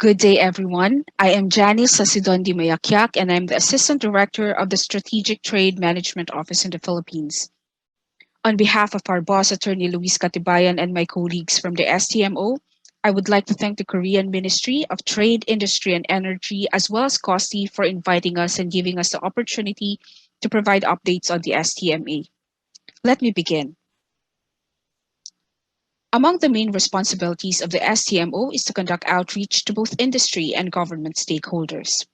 Good day, everyone. I am Janice Dimayacyac, and I'm the Assistant Director of the Strategic Trade Management Office in the Philippines. On behalf of our boss, Attorney Luis Katibayan, and my colleagues from the STMO, I would like to thank the Korean Ministry of Trade, Industry, and Energy, as well as KOSTI, for inviting us and giving us the opportunity to provide updates on the STMA. Let me begin. Among the main responsibilities of the STMO is to conduct outreach to both industry and government stakeholders.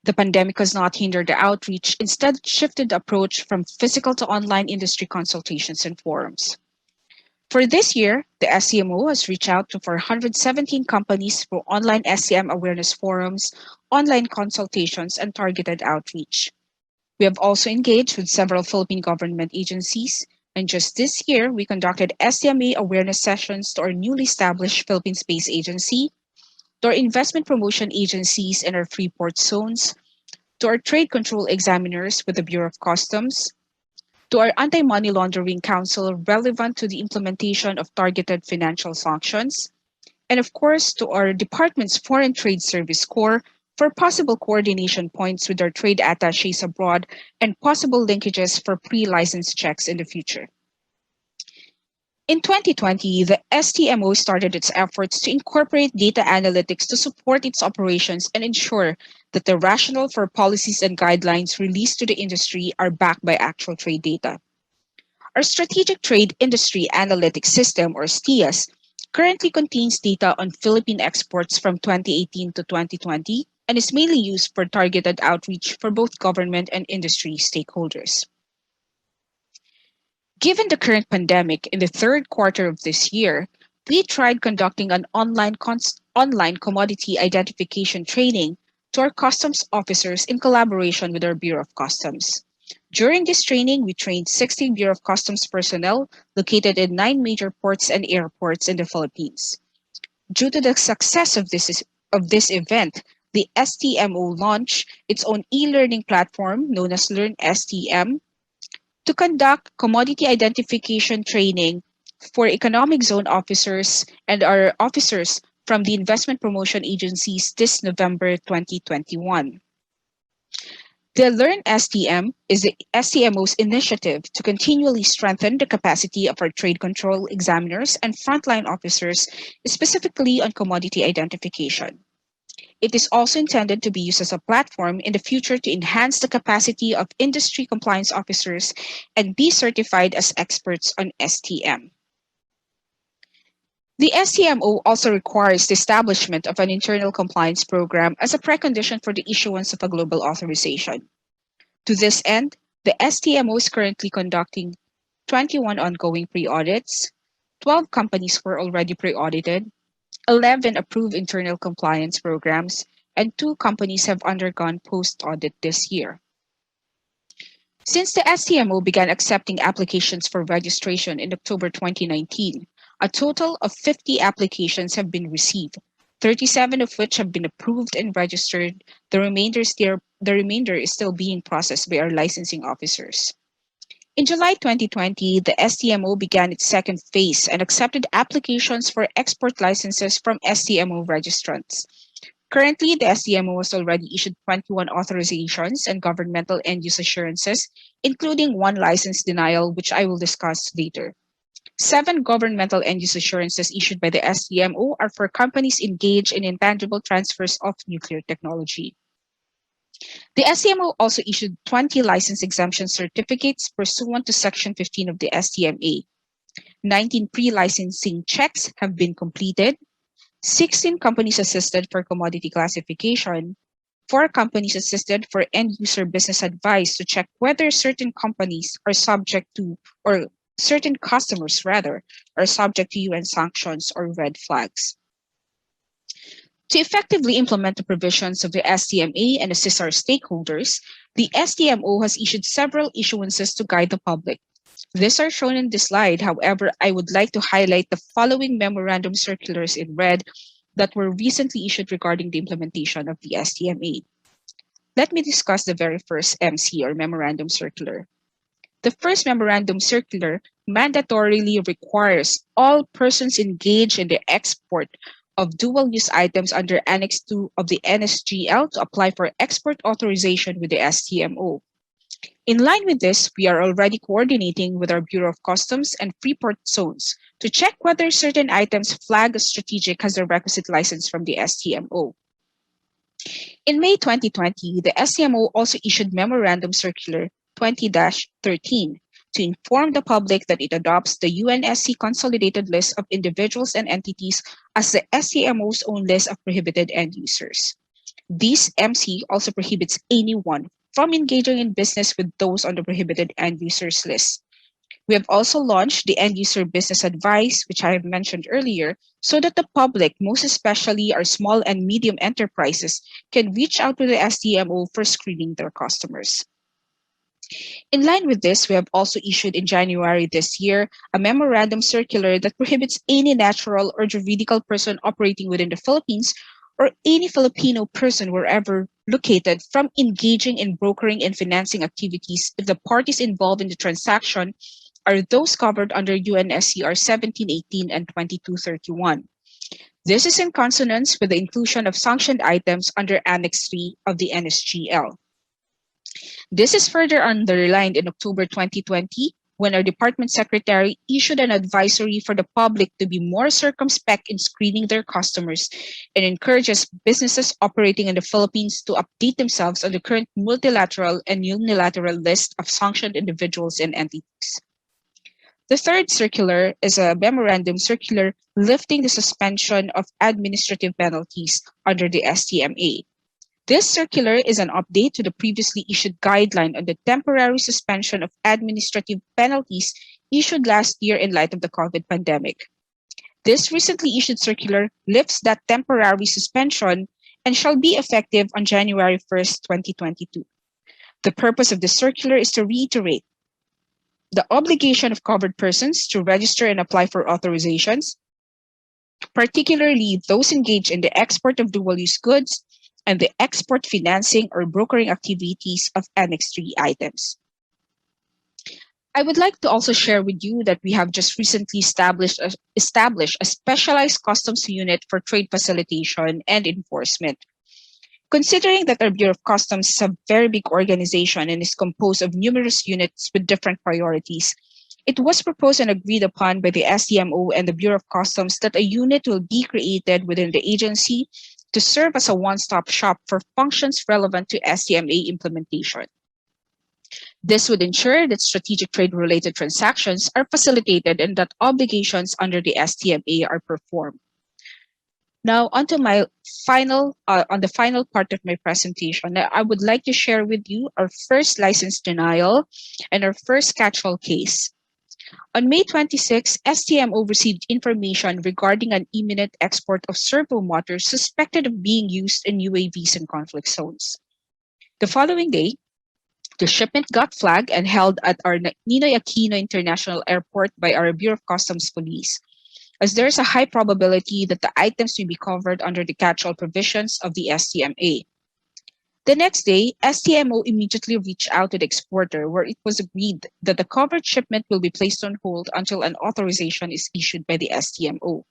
The pandemic has not hindered the outreach, instead shifted the approach from physical to online industry consultations and forums. For this year, the STMO has reached out to 417 companies for online SCM awareness forums, online consultations, and targeted outreach. We have also engaged with several Philippine government agencies, and just this year, we conducted STMA awareness sessions to our newly established Philippine Space Agency, to our investment promotion agencies in our free port zones, to our trade control examiners with the Bureau of Customs, to our Anti-Money Laundering Council relevant to the implementation of targeted financial sanctions, and of course to our department's Foreign Trade Service Corps for possible coordination points with our trade attaches abroad and possible linkages for pre-license checks in the future. In 2020, the STMO started its efforts to incorporate data analytics to support its operations and ensure that the rationale for policies and guidelines released to the industry are backed by actual trade data. Our Strategic Trade Industry Analytics System, or STIAS, currently contains data on Philippine exports from 2018 to 2020 and is mainly used for targeted outreach for both government and industry stakeholders. Given the current pandemic, in the third quarter of this year, we tried conducting an online commodity identification training to our customs officers in collaboration with our Bureau of Customs. During this training, we trained 16 Bureau of Customs personnel located in 9 major ports and airports in the Philippines. Due to the success of this event, the STMO launched its own e-learning platform known as Learn STM to conduct commodity identification training for economic zone officers and our officers from the investment promotion agencies this November 2021. The Learn STM is the STMO's initiative to continually strengthen the capacity of our trade control examiners and frontline officers, specifically on commodity identification. It is also intended to be used as a platform in the future to enhance the capacity of industry compliance officers and be certified as experts on STM. The STMO also requires the establishment of an internal compliance program as a precondition for the issuance of a global authorization. To this end, the STMO is currently conducting 21 ongoing pre-audits, 12 companies were already pre-audited, 11 approved internal compliance programs, and 2 companies have undergone post-audit this year. Since the STMO began accepting applications for registration in October 2019, a total of 50 applications have been received, 37 of which have been approved and registered. The remainder is still being processed by our licensing officers. In July 2020, the STMO began its second phase and accepted applications for export licenses from STMO registrants. Currently, the STMO has already issued 21 authorizations and governmental end-use assurances, including 1 license denial, which I will discuss later. 7 governmental end-use assurances issued by the STMO are for companies engaged in intangible transfers of nuclear technology. The STMO also issued 20 license exemption certificates pursuant to Section 15 of the STMA. 19 pre-licensing checks have been completed. 16 companies assisted for commodity classification. 4 companies assisted for end-user business advice to check whether certain companies are subject to, or certain customers rather, are subject to UN sanctions or red flags. To effectively implement the provisions of the STMA and assist our stakeholders, the STMO has issued several issuances to guide the public. These are shown in this slide. However, I would like to highlight the following memorandum circulars in red that were recently issued regarding the implementation of the STMA. Let me discuss the very first MC, or memorandum circular. The first memorandum circular mandatorily requires all persons engaged in the export of dual-use items under Annex 2 of the NSGL to apply for export authorization with the STMO. In line with this, we are already coordinating with our Bureau of Customs and Freeport Zones to check whether certain items flagged as strategic has the requisite license from the STMO. In May 2020, the STMO also issued Memorandum Circular 20-13 to inform the public that it adopts the UNSC Consolidated List of Individuals and Entities as the STMO's own list of prohibited end users. This MC also prohibits anyone from engaging in business with those on the prohibited end users list. We have also launched the End User Business Advice, which I have mentioned earlier, so that the public, most especially our small and medium enterprises, can reach out to the STMO for screening their customers. In line with this, we have also issued in January this year a memorandum circular that prohibits any natural or juridical person operating within the Philippines or any Filipino person wherever located from engaging in brokering and financing activities if the parties involved in the transaction are those covered under UNSCR 1718 and 2231. This is in consonance with the inclusion of sanctioned items under Annex 3 of the NSGL. This is further underlined in October 2020 when our department secretary issued an advisory for the public to be more circumspect in screening their customers and encourages businesses operating in the Philippines to update themselves on the current multilateral and unilateral list of sanctioned individuals and entities. The third circular is a memorandum circular lifting the suspension of administrative penalties under the STMA. This circular is an update to the previously issued guideline on the temporary suspension of administrative penalties issued last year in light of the COVID pandemic. This recently issued circular lifts that temporary suspension and shall be effective on January 1st, 2022. The purpose of the circular is to reiterate the obligation of covered persons to register and apply for authorizations, particularly those engaged in the export of dual-use goods and the export financing or brokering activities of Annex 3 items. I would like to also share with you that we have just recently established a specialized customs unit for trade facilitation and enforcement. Considering that our Bureau of Customs is a very big organization and is composed of numerous units with different priorities, it was proposed and agreed upon by the STMO and the Bureau of Customs that a unit will be created within the agency to serve as a one-stop shop for functions relevant to STMA implementation. This would ensure that strategic trade-related transactions are facilitated and that obligations under the STMA are performed. Now, onto my on the final part of my presentation, I would like to share with you our first license denial and our first catch-all case. On May 26, STMO received information regarding an imminent export of servo motors suspected of being used in UAVs in conflict zones. The following day, the shipment got flagged and held at our Ninoy Aquino International Airport by our Bureau of Customs Police, as there is a high probability that the items may be covered under the catch-all provisions of the STMA. The next day, STMO immediately reached out to the exporter where it was agreed that the covered shipment will be placed on hold until an authorization is issued by the STMO.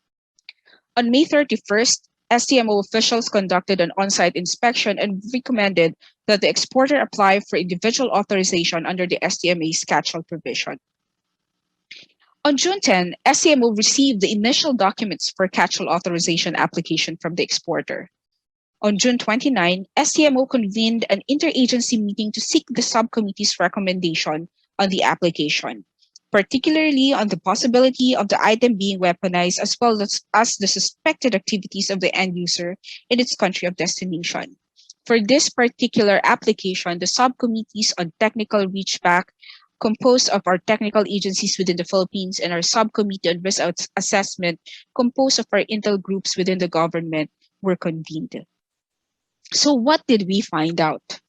On May 31st, STMO officials conducted an on-site inspection and recommended that the exporter apply for individual authorization under the STMA's catch-all provision. On June 10, STMO received the initial documents for catch-all authorization application from the exporter. On June 29, STMO convened an interagency meeting to seek the subcommittee's recommendation on the application, particularly on the possibility of the item being weaponized as well as the suspected activities of the end user in its country of destination. For this particular application, the subcommittees on technical reachback, composed of our technical agencies within the Philippines, and our subcommittee on risk assessment, composed of our intel groups within the government, were convened. So what did we find out?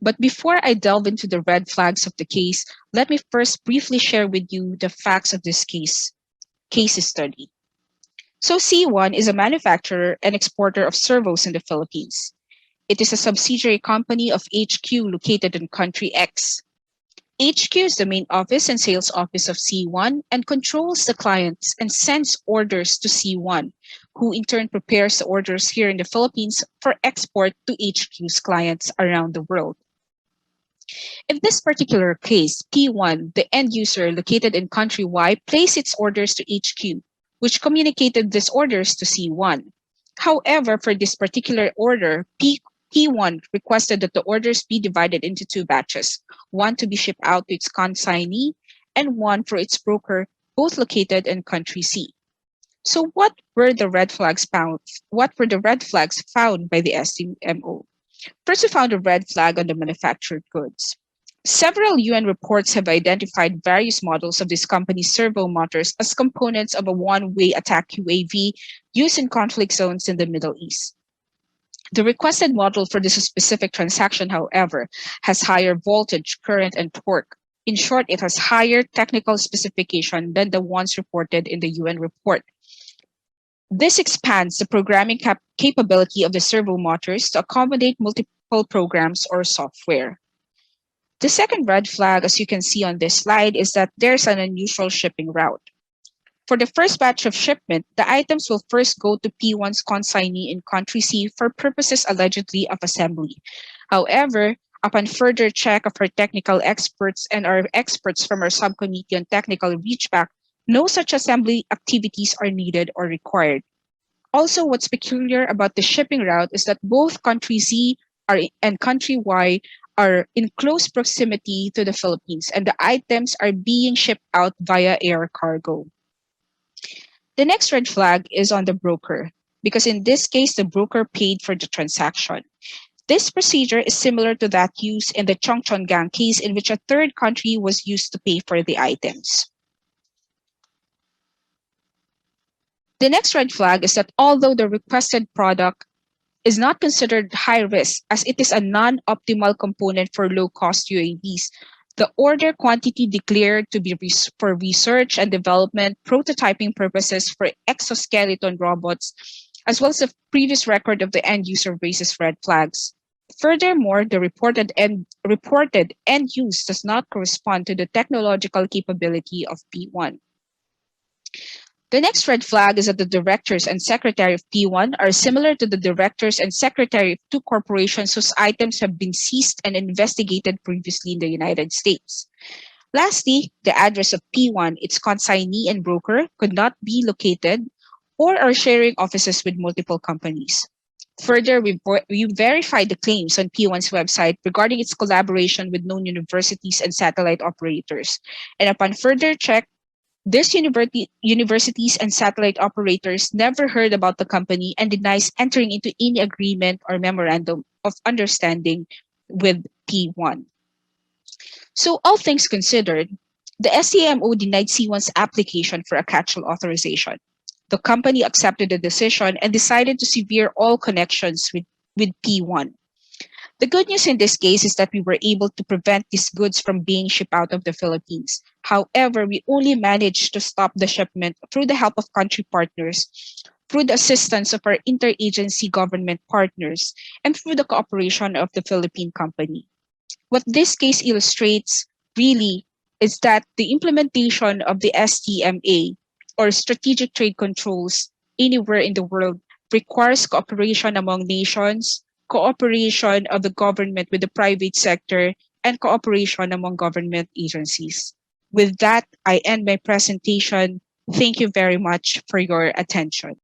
But before I delve into the red flags of the case, let me first briefly share with you the facts of this case study. So C1 is a manufacturer and exporter of servos in the Philippines. It is a subsidiary company of HQ located in country X. HQ is the main office and sales office of C1 and controls the clients and sends orders to C1, who in turn prepares the orders here in the Philippines for export to HQ's clients around the world. In this particular case, P1, the end user located in country Y, placed its orders to HQ, which communicated these orders to C1. However, for this particular order, P1 requested that the orders be divided into two batches, one to be shipped out to its consignee and one for its broker, both located in country C. So what were the red flags found? What were the red flags found by the STMO? First, we found a red flag on the manufactured goods. Several UN reports have identified various models of this company's servo motors as components of a one-way attack UAV used in conflict zones in the Middle East. The requested model for this specific transaction, however, has higher voltage, current, and torque. In short, it has higher technical specification than the ones reported in the UN report. This expands the programming capability of the servo motors to accommodate multiple programs or software. The second red flag, as you can see on this slide, is that there's an unusual shipping route. For the first batch of shipment, the items will first go to P1's consignee in country C for purposes allegedly of assembly. However, upon further check of our technical experts and our experts from our subcommittee on technical reachback, no such assembly activities are needed or required. Also, what's peculiar about the shipping route is that both country C and country Y are in close proximity to the Philippines, and the items are being shipped out via air cargo. The next red flag is on the broker, because in this case, the broker paid for the transaction. This procedure is similar to that used in the Chongchongang case, in which a third country was used to pay for the items. The next red flag is that although the requested product is not considered high risk as it is a non-optimal component for low-cost UAVs, the order quantity declared to be for research and development, prototyping purposes for exoskeleton robots, as well as the previous record of the end user raises red flags. Furthermore, the reported end use does not correspond to the technological capability of P1. The next red flag is that the directors and secretary of P1 are similar to the directors and secretary of two corporations whose items have been seized and investigated previously in the United States. Lastly, the address of P1, its consignee and broker, could not be located or are sharing offices with multiple companies. Further, we verified the claims on P1's website regarding its collaboration with known universities and satellite operators. And upon further check, these universities and satellite operators never heard about the company and denies entering into any agreement or memorandum of understanding with P1. So all things considered, the STMO denied C1's application for a catch-all authorization. The company accepted the decision and decided to sever all connections with P1. The good news in this case is that we were able to prevent these goods from being shipped out of the Philippines. However, we only managed to stop the shipment through the help of country partners, through the assistance of our interagency government partners, and through the cooperation of the Philippine company. What this case illustrates really is that the implementation of the STMA, or Strategic Trade Controls, anywhere in the world requires cooperation among nations, cooperation of the government with the private sector, and cooperation among government agencies. With that, I end my presentation. Thank you very much for your attention.